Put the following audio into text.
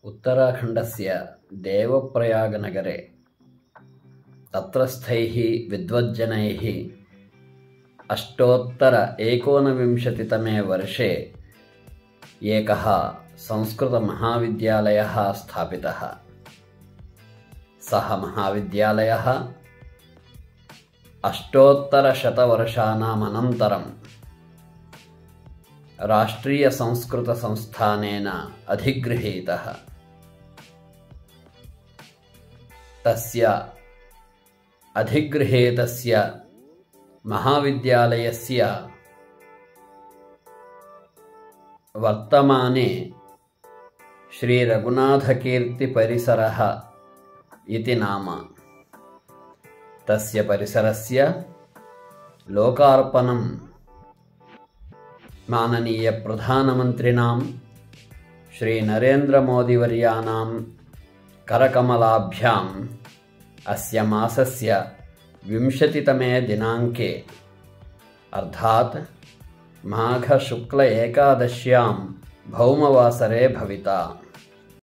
उत्तराखण्डस्य देवप्रयागनगरे तत्रस्थैः विद्वज्जनैः अष्टोत्तर-19 वर्षे एकः संस्कृतमहाविद्यालयः स्थापितः। सः महाविद्यालयः अष्टोत्तरशतवर्षाणाम् अनन्तरं राष्ट्रीयसंस्कृतसंस्थानेन अधिगृहीतः। तस्य अधिगृहीतस्य महाविद्यालयस्य वर्तमाने श्रीरघुनाथकीर्तिपरिसरः इति नाम। तस्य परिसरस्य लोकार्पणं माननीयप्रधानमन्त्रिणां श्रीनरेन्द्रमोदिवर्याणां करकमलाभ्याम् अस्य मासस्य 20तमे दिनाङ्के अर्थात् माघशुक्ल एकादश्यां भौमवासरे भविता।